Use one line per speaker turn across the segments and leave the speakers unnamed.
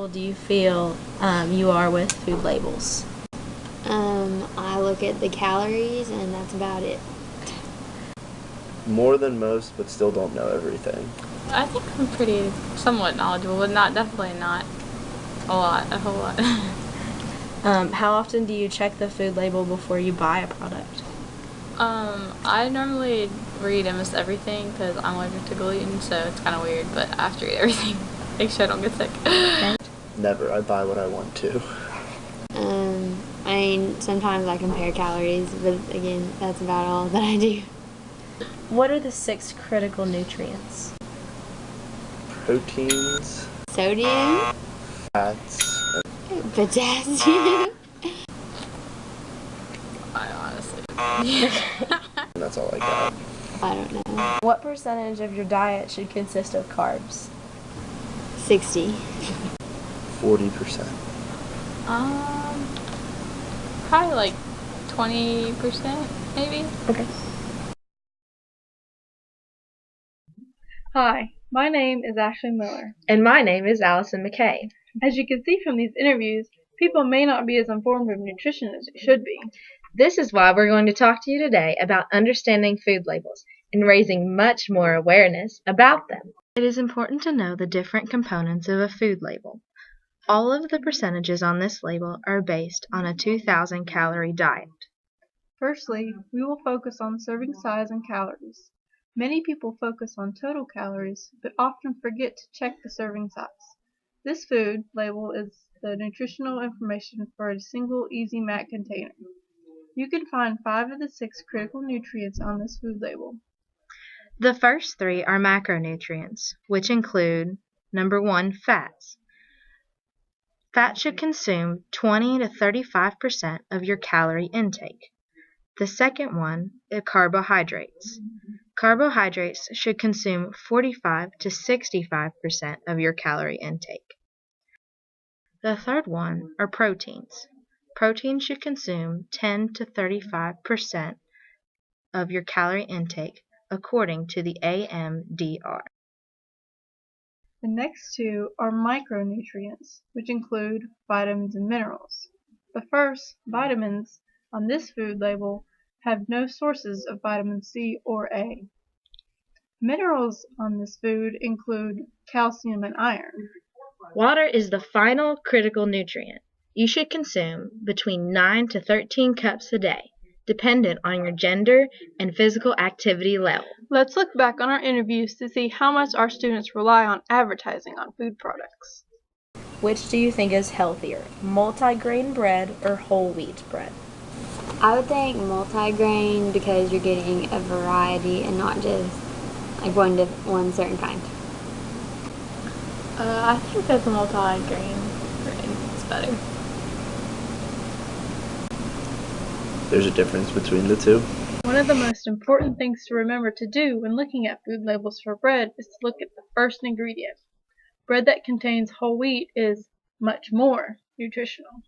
knowledgeable do you feel you are with food labels?
I look at the calories and that's about it.
More than most, but still don't know everything.
I think I'm pretty somewhat knowledgeable, but definitely not a whole lot.
How often do you check the food label before you buy a product?
I normally read almost everything because I'm allergic to gluten, so it's kind of weird, but I have to read everything. Make sure I don't get sick.
Never. I buy what I want to.
Sometimes I compare calories, but again, that's about all that I do.
What are the 6 critical nutrients?
Proteins,
Sodium,
fats,
potassium.
I honestly.
and that's all I got.
I don't know.
What percentage of your diet should consist of carbs?
60.
40%.
Probably like 20%, maybe.
Okay.
Hi, my name is Ashlee Miller.
And my name is Allison McKay.
As you can see from these interviews, people may not be as informed of nutrition as they should be.
This is why we're going to talk to you today about understanding food labels and raising much more awareness about them. It is important to know the different components of a food label. All of the percentages on this label are based on a 2,000 calorie diet.
Firstly, we will focus on serving size and calories. Many people focus on total calories, but often forget to check the serving size. This food label is the nutritional information for a single Easy Mac container. You can find 5 of the 6 critical nutrients on this food label.
The first 3 are macronutrients, which include, number 1, fats. Fat should consume 20 to 35% of your calorie intake. The second one is carbohydrates. Carbohydrates should consume 45 to 65% of your calorie intake. The third one are proteins. Protein should consume 10 to 35% of your calorie intake according to the AMDR.
The next 2 are micronutrients, which include vitamins and minerals. The first, vitamins, on this food label have no sources of vitamin C or A. Minerals on this food include calcium and iron.
Water is the final critical nutrient. You should consume between 9 to 13 cups a day, dependent on your gender and physical activity level.
Let's look back on our interviews to see how much our students rely on advertising on food products.
Which do you think is healthier, multigrain bread or whole wheat bread?
I would think multigrain because you're getting a variety and not just like one certain kind.
I think that's a multi-grain bread. It's better.
There's a difference between the two.
One of the most important things to remember to do when looking at food labels for bread is to look at the first ingredient. Bread that contains whole wheat is much more nutritional.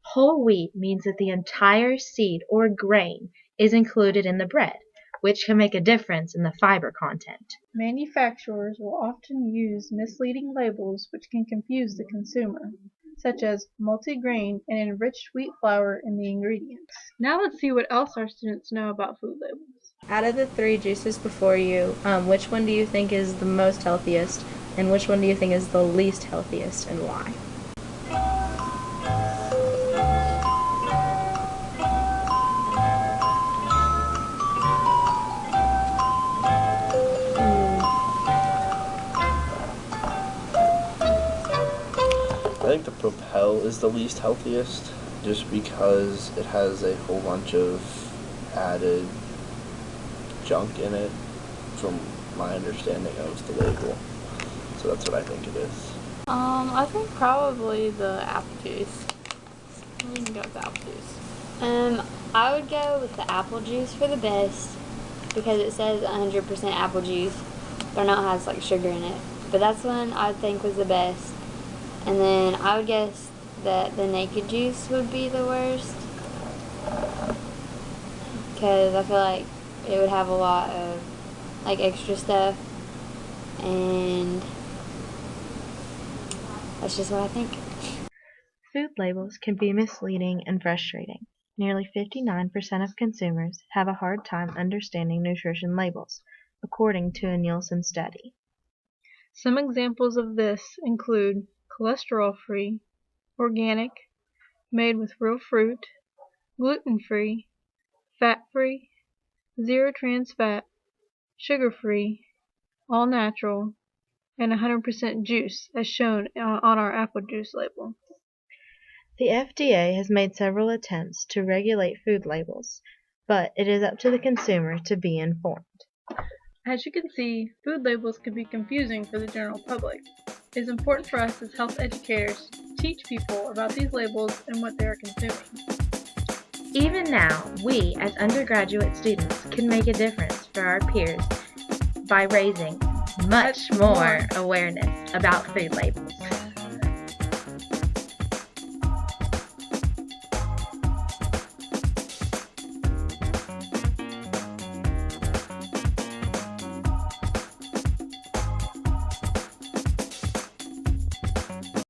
Whole wheat means that the entire seed or grain is included in the bread, which can make a difference in the fiber content.
Manufacturers will often use misleading labels which can confuse the consumer, such as multigrain and enriched wheat flour in the ingredients. Now let's see what else our students know about food labels.
Out of the 3 juices before you, which one do you think is the most healthiest, and which one do you think is the least healthiest, and why?
I think the Propel is the least healthiest, just because it has a whole bunch of added junk in it, from my understanding of the label. So that's what I think it is.
I think probably the apple juice. We can go with the apple juice.
I would go with the apple juice for the best because it says 100% apple juice, but I know it has like sugar in it. But that's one I would think was the best. And then I would guess that the naked juice would be the worst because I feel like it would have a lot of like extra stuff, and That's just what I think.
Food labels can be misleading and frustrating. Nearly 59% of consumers have a hard time understanding nutrition labels, according to a Nielsen study.
Some examples of this include cholesterol-free, organic, made with real fruit, gluten-free, fat-free, zero trans fat, sugar-free, all natural, and 100% juice, as shown on our apple juice label.
The FDA has made several attempts to regulate food labels, but it is up to the consumer to be informed.
As you can see, food labels can be confusing for the general public. It is important for us as health educators to teach people about these labels and what they are consuming.
Even now, we as undergraduate students can make a difference for our peers by raising much more awareness about food labels.